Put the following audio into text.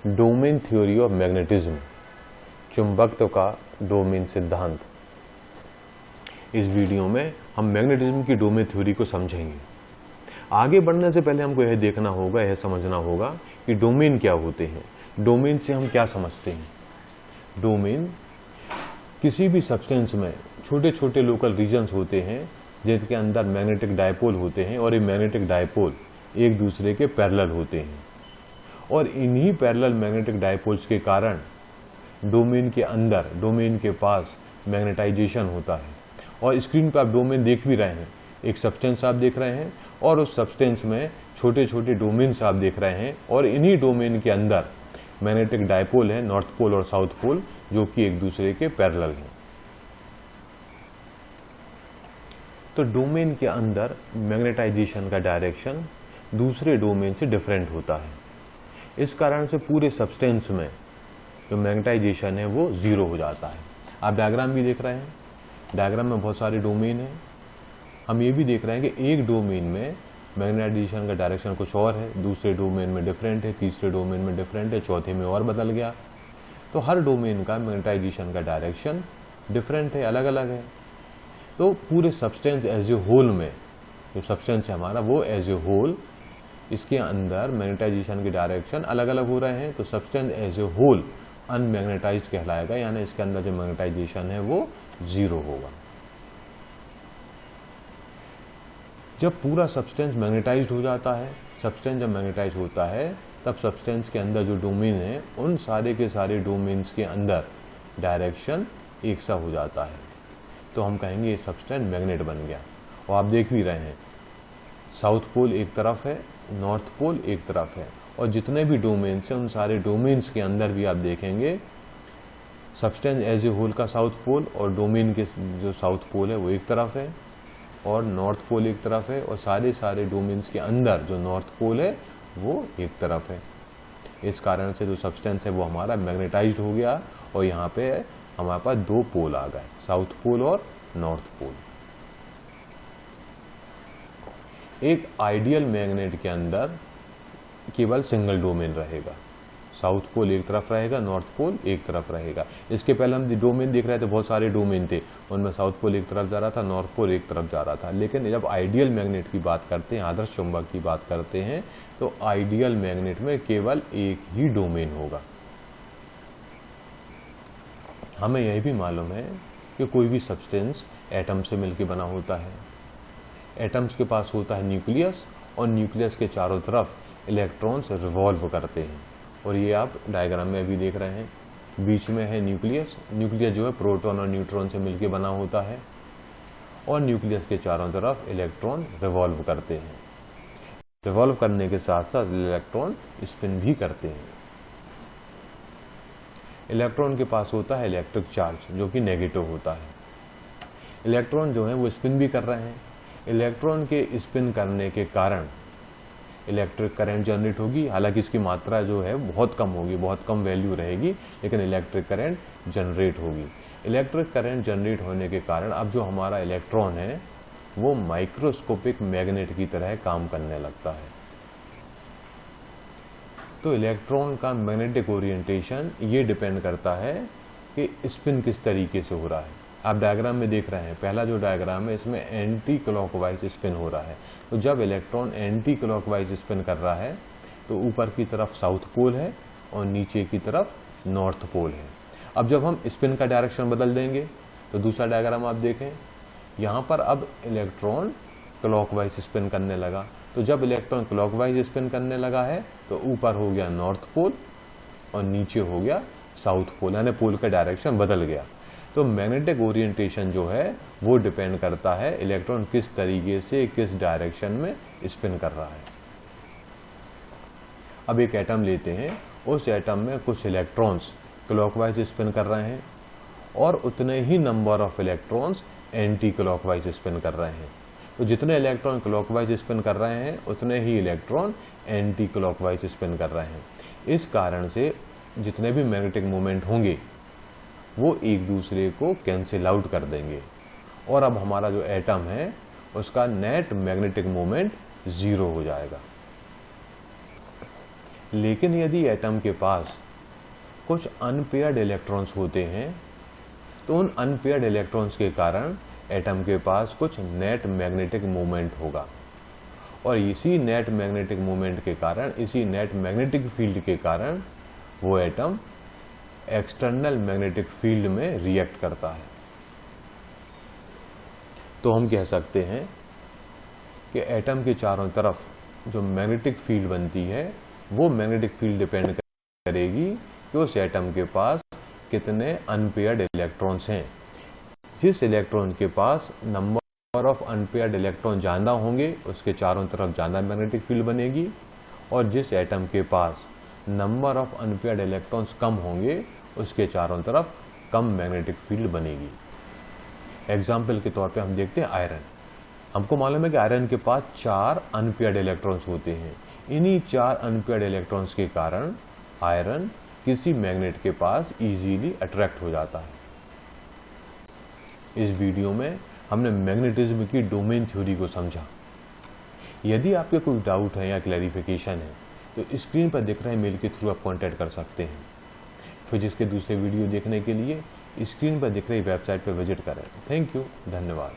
Domain theory of magnetism, चुंबकत्व का domain सिद्धांत। इस वीडियो में हम मैग्नेटिज्म की डोमेन थ्योरी को समझेंगे। आगे बढ़ने से पहले हमको यह देखना होगा, यह समझना होगा कि डोमेन क्या होते हैं, डोमेन से हम क्या समझते हैं। डोमेन किसी भी सब्सटेंस में छोटे छोटे लोकल रीजन्स होते हैं जिनके अंदर मैग्नेटिक डायपोल होते हैं और ये मैग्नेटिक डायपोल एक दूसरे के पैरेलल होते हैं और इन्हीं पैरेलल मैग्नेटिक डायपोल्स के कारण डोमेन के अंदर, डोमेन के पास मैग्नेटाइजेशन होता है। और स्क्रीन पर आप डोमेन देख भी रहे हैं, एक सब्सटेंस आप देख रहे हैं और उस सब्सटेंस में छोटे छोटे डोमेन्स आप देख रहे हैं और इन्हीं डोमेन के अंदर मैग्नेटिक डायपोल है, नॉर्थ पोल और साउथ पोल, जो कि एक दूसरे के पैरेलल हैं। तो डोमेन के अंदर मैग्नेटाइजेशन का डायरेक्शन दूसरे डोमेन से डिफरेंट होता है। इस कारण से पूरे सब्सटेंस में जो मैग्नेटाइजेशन है वो जीरो हो जाता है। आप डायग्राम भी देख रहे हैं, डायग्राम में बहुत सारे डोमेन हैं। हम ये भी देख रहे हैं कि एक डोमेन में मैग्नेटाइजेशन का डायरेक्शन कुछ और है, दूसरे डोमेन में डिफरेंट है, तीसरे डोमेन में डिफरेंट है, चौथे में और बदल गया। तो हर डोमेन का मैग्नेटाइजेशन का डायरेक्शन डिफरेंट है, अलग अलग है। तो पूरे सब्सटेंस एज ए होल में, जो सब्सटेंस है हमारा वो एज ए होल, इसके अंदर मैग्नेटाइजेशन के डायरेक्शन अलग अलग हो रहे हैं। तो सब्सटेंस एज ए होल अनमैग्नेटाइज्ड कहलाएगा, यानी इसके अंदर जो मैग्नेटाइजेशन है वो जीरो होगा। जब पूरा सब्सटेंस मैग्नेटाइज्ड हो जाता है, सब्सटेंस जब मैग्नेटाइज होता है तब सब्सटेंस के अंदर जो डोमेन है उन सारे के सारे डोमेन्स के अंदर डायरेक्शन एक सा हो जाता है। तो हम कहेंगे ये सब्सटेंस मैग्नेट बन गया। और आप देख भी रहे हैं, साउथ पोल एक तरफ है, नॉर्थ पोल एक तरफ है, और जितने भी डोमेन्स हैं उन सारे डोमेन्स के अंदर भी आप देखेंगे सब्सटेंस एज ए होल का साउथ पोल और डोमेन के जो साउथ पोल है वो एक तरफ है और नॉर्थ पोल एक तरफ है, और सारे डोमेन्स के अंदर जो नॉर्थ पोल है वो एक तरफ है। इस कारण से जो सब्सटेंस है वो हमारा मैग्नेटाइज्ड हो गया और यहाँ पे हमारे पास दो पोल आ गए, साउथ पोल और नॉर्थ पोल। एक आइडियल मैग्नेट के अंदर केवल सिंगल डोमेन रहेगा, साउथ पोल एक तरफ रहेगा, नॉर्थ पोल एक तरफ रहेगा। इसके पहले हम डोमेन देख रहे थे, बहुत सारे डोमेन थे, उनमें साउथ पोल एक तरफ जा रहा था, नॉर्थ पोल एक तरफ जा रहा था। लेकिन जब आइडियल मैग्नेट की बात करते हैं, आदर्श चुंबक की बात करते हैं, तो आइडियल मैग्नेट में केवल एक ही डोमेन होगा। हमें यह भी मालूम है कि कोई भी सब्सटेंस एटम से मिलकर बना होता है। एटम्स के पास होता है न्यूक्लियस और न्यूक्लियस के चारों तरफ इलेक्ट्रॉन्स रिवॉल्व करते हैं, और ये आप डायग्राम में भी देख रहे हैं। बीच में है न्यूक्लियस, न्यूक्लियस जो है प्रोटॉन और न्यूट्रॉन से मिलकर बना होता है और न्यूक्लियस के चारों तरफ इलेक्ट्रॉन रिवॉल्व करते हैं। रिवॉल्व करने के साथ साथ इलेक्ट्रॉन स्पिन भी करते हैं। इलेक्ट्रॉन के पास होता है इलेक्ट्रिक चार्ज जो कि नेगेटिव होता है। इलेक्ट्रॉन जो है वो स्पिन भी कर रहे हैं। इलेक्ट्रॉन के स्पिन करने के कारण इलेक्ट्रिक करंट जनरेट होगी, हालांकि इसकी मात्रा जो है बहुत कम होगी, बहुत कम वैल्यू रहेगी, लेकिन इलेक्ट्रिक करंट जनरेट होगी। इलेक्ट्रिक करंट जनरेट होने के कारण अब जो हमारा इलेक्ट्रॉन है वो माइक्रोस्कोपिक मैग्नेट की तरह काम करने लगता है। तो इलेक्ट्रॉन का मैग्नेटिक ओरिएंटेशन ये डिपेंड करता है कि स्पिन किस तरीके से हो रहा है। आप डायग्राम में देख रहे हैं, पहला जो डायग्राम है इसमें एंटी क्लॉकवाइज स्पिन हो रहा है। तो जब इलेक्ट्रॉन एंटी क्लॉकवाइज स्पिन कर रहा है तो ऊपर की तरफ साउथ पोल है और नीचे की तरफ नॉर्थ पोल है। अब जब हम स्पिन का डायरेक्शन बदल देंगे तो दूसरा डायग्राम आप देखें, यहाँ पर अब इलेक्ट्रॉन क्लॉकवाइज स्पिन करने लगा। तो जब इलेक्ट्रॉन क्लॉकवाइज स्पिन करने लगा है तो ऊपर हो गया नॉर्थ पोल और नीचे हो गया साउथ पोल, यानी पोल का डायरेक्शन बदल गया। तो मैग्नेटिक ओरिएंटेशन जो है वो डिपेंड करता है इलेक्ट्रॉन किस तरीके से, किस डायरेक्शन में स्पिन कर रहा है। अब एक एटम लेते हैं, उस एटम में कुछ इलेक्ट्रॉन्स क्लॉकवाइज स्पिन कर रहे हैं और उतने ही number of electrons anti clockwise spin कर रहे हैं। तो जितने इलेक्ट्रॉन क्लॉकवाइज स्पिन कर रहे हैं उतने ही इलेक्ट्रॉन एंटी क्लॉकवाइज स्पिन कर रहे हैं। इस कारण से जितने भी मैग्नेटिक मोमेंट होंगे वो एक दूसरे को कैंसिल आउट कर देंगे और अब हमारा जो एटम है उसका नेट मैग्नेटिक मोमेंट जीरो हो जाएगा। लेकिन यदि एटम के पास कुछ अनपेयर्ड इलेक्ट्रॉन्स होते हैं तो उन अनपेयर्ड इलेक्ट्रॉन्स के कारण एटम के पास कुछ नेट मैग्नेटिक मोमेंट होगा और इसी नेट मैग्नेटिक मोमेंट के कारण, इसी नेट मैग्नेटिक फील्ड के कारण वो एटम एक्सटर्नल मैग्नेटिक फील्ड में रिएक्ट करता है। तो हम कह सकते हैं कि एटम के चारों तरफ जो मैग्नेटिक फील्ड बनती है वो मैग्नेटिक फील्ड डिपेंड करेगी कि उस एटम के पास कितने अनपेयर्ड इलेक्ट्रॉन्स हैं। जिस इलेक्ट्रॉन के पास नंबर ऑफ अनपेयर्ड इलेक्ट्रॉन ज़्यादा होंगे उसके चारों तरफ ज़्यादा मैग्नेटिक फील्ड बनेगी और जिस एटम के पास नंबर ऑफ अनपेयर्ड इलेक्ट्रॉन्स कम होंगे उसके चारों तरफ कम मैग्नेटिक फील्ड बनेगी। एग्जाम्पल के तौर पे हम देखते हैं आयरन। हमको मालूम है कि आयरन के पास 4 अनपेयर्ड इलेक्ट्रॉन्स होते हैं। इन्हीं 4 अनपेयर्ड इलेक्ट्रॉन्स के कारण आयरन किसी मैग्नेट के पास इजीली अट्रैक्ट हो जाता है। इस वीडियो में हमने मैग्नेटिज्म की डोमेन थ्योरी को समझा। यदि आपके कोई डाउट है या क्लैरिफिकेशन है तो स्क्रीन पर दिख रहे मेल के थ्रू आप कांटेक्ट कर सकते हैं। फिजिक्स के दूसरे वीडियो देखने के लिए स्क्रीन पर दिख रही वेबसाइट पर विजिट करें। थैंक यू, धन्यवाद।